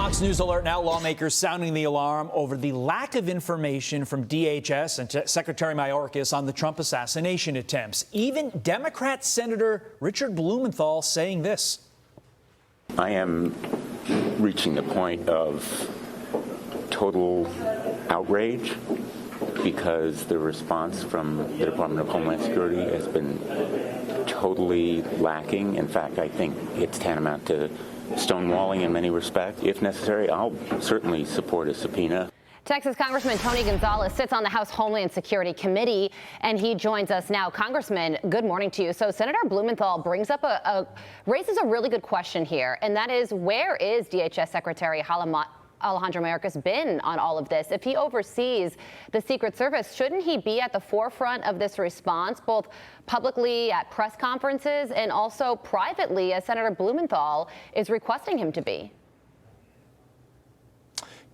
Fox News alert now. Lawmakers sounding the alarm over the lack of information from DHS and Secretary Mayorkas on the Trump assassination attempts. Even Democrat Senator Richard Blumenthal saying this. I am reaching the point of total outrage because the response from the Department of Homeland Security has been totally lacking. In fact, I think it's tantamount to stonewalling in many respects. If necessary, I'll certainly support a subpoena. Texas Congressman Tony Gonzales sits on the House Homeland Security Committee, and he joins us now. Congressman, good morning to you. So Senator Blumenthal brings up raises a really good question here, and that is, where is DHS Secretary Alejandro Mayorkas been on all of this? If he oversees the Secret Service, shouldn't he be at the forefront of this response, both publicly at press conferences and also privately, as Senator Blumenthal is requesting him to be?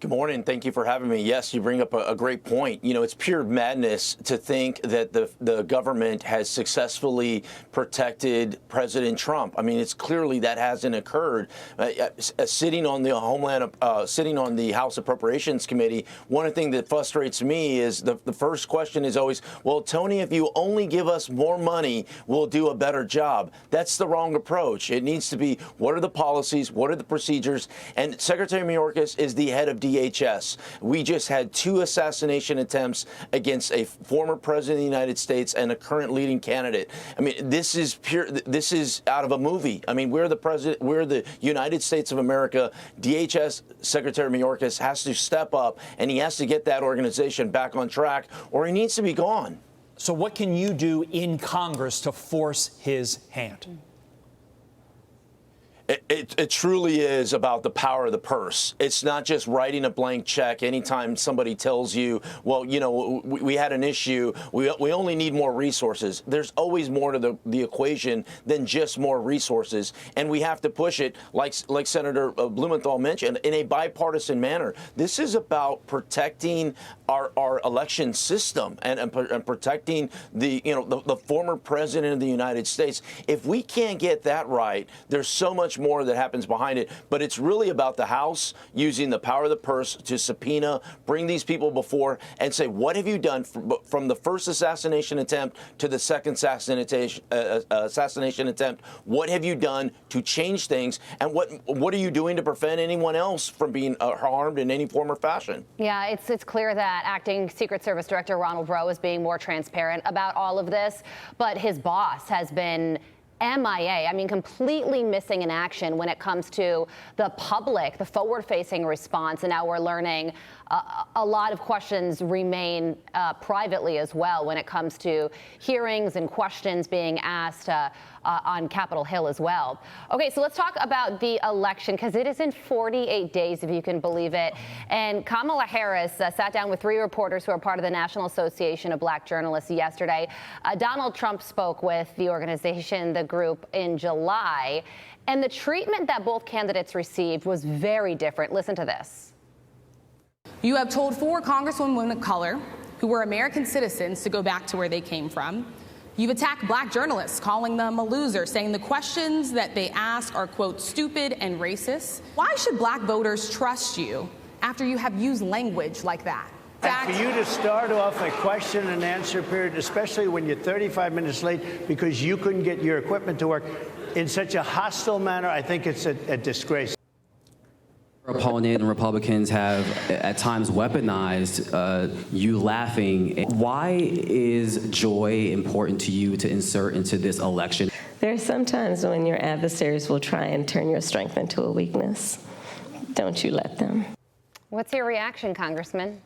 Good morning. Thank you for having me. Yes, you bring up a great point. You know, it's pure madness to think that the government has successfully protected President Trump. I mean, it's clearly that hasn't occurred. Sitting on the House Appropriations Committee, one thing that frustrates me is the first question is always, well, Tony, if you only give us more money, we'll do a better job. That's the wrong approach. It needs to be, what are the policies? What are the procedures? And Secretary Mayorkas is the head of DHS. We just had 2 assassination attempts against a former president of the United States and a current leading candidate. I mean, this is out of a movie. I mean, we're the United States of America. DHS Secretary Mayorkas has to step up, and he has to get that organization back on track, or he needs to be gone. So what can you do in Congress to force his hand? It truly is about the power of the purse. It's not just writing a blank check anytime somebody tells you, well, you know, we had an issue. We only need more resources. There's always more to the equation than just more resources. And we have to push it, like Senator Blumenthal mentioned, in a bipartisan manner. This is about protecting our election system and protecting the former president of the United States. If we can't get that right, there's so much more that happens behind it. But it's really about the House using the power of the purse to subpoena, bring these people before, and say, what have you done from the first assassination attempt to the second assassination attempt? What have you done to change things? And what are you doing to prevent anyone else from being harmed in any form or fashion? Yeah, it's clear that acting Secret Service Director Ronald Rowe is being more transparent about all of this, but his boss has been MIA. I mean, completely missing in action when it comes to the public, the forward-facing response. And now we're learning a lot of questions remain privately as well when it comes to hearings and questions being asked on Capitol Hill as well. Okay, so let's talk about the election, because it is in 48 days, if you can believe it. And Kamala Harris sat down with 3 reporters who are part of the National Association of Black Journalists yesterday. Donald Trump spoke with the organization, the group, in July. And the treatment that both candidates received was very different. Listen to this. You have told 4 congresswomen of color who were American citizens to go back to where they came from. You've attacked black journalists, calling them a loser, saying the questions that they ask are, quote, stupid and racist. Why should black voters trust you after you have used language like that? And for you to start off a question and answer period, especially when you're 35 minutes late because you couldn't get your equipment to work in such a hostile manner, I think it's a disgrace. Opponent and Republicans have at times weaponized you laughing. Why is joy important to you to insert into this election? There are some times when your adversaries will try and turn your strength into a weakness. Don't you let them. What's your reaction, Congressman?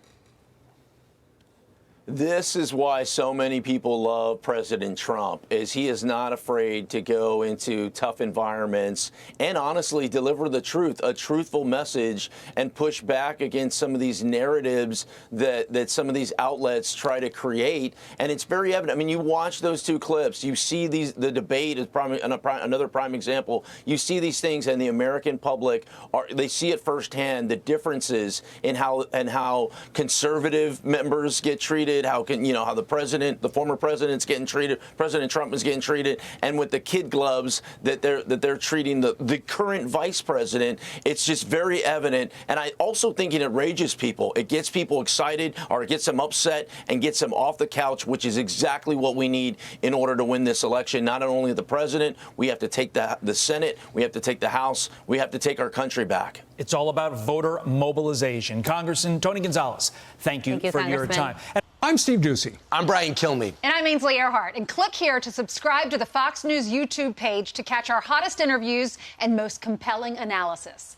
This is why so many people love President Trump, is he is not afraid to go into tough environments and honestly deliver the truth, a truthful message, and push back against some of these narratives that some of these outlets try to create. And it's very evident. I mean, you watch those 2 clips, you see the debate is probably another prime example. You see these things, and the American public they see it firsthand, the differences in how conservative members get treated treated, how the president, the former president's getting treated, President Trump is getting treated, and with the kid gloves that they're treating the current vice president, it's just very evident. And I also think it enrages people. It gets people excited, or it gets them upset and gets them off the couch, which is exactly what we need in order to win this election. Not only the president, we have to take the Senate, we have to take the House, we have to take our country back. It's all about voter mobilization. Congressman Tony Gonzales, thank you for your time. I'm Steve Ducey. I'm Brian Kilmeade. And I'm Ainsley Earhart. And click here to subscribe to the Fox News YouTube page to catch our hottest interviews and most compelling analysis.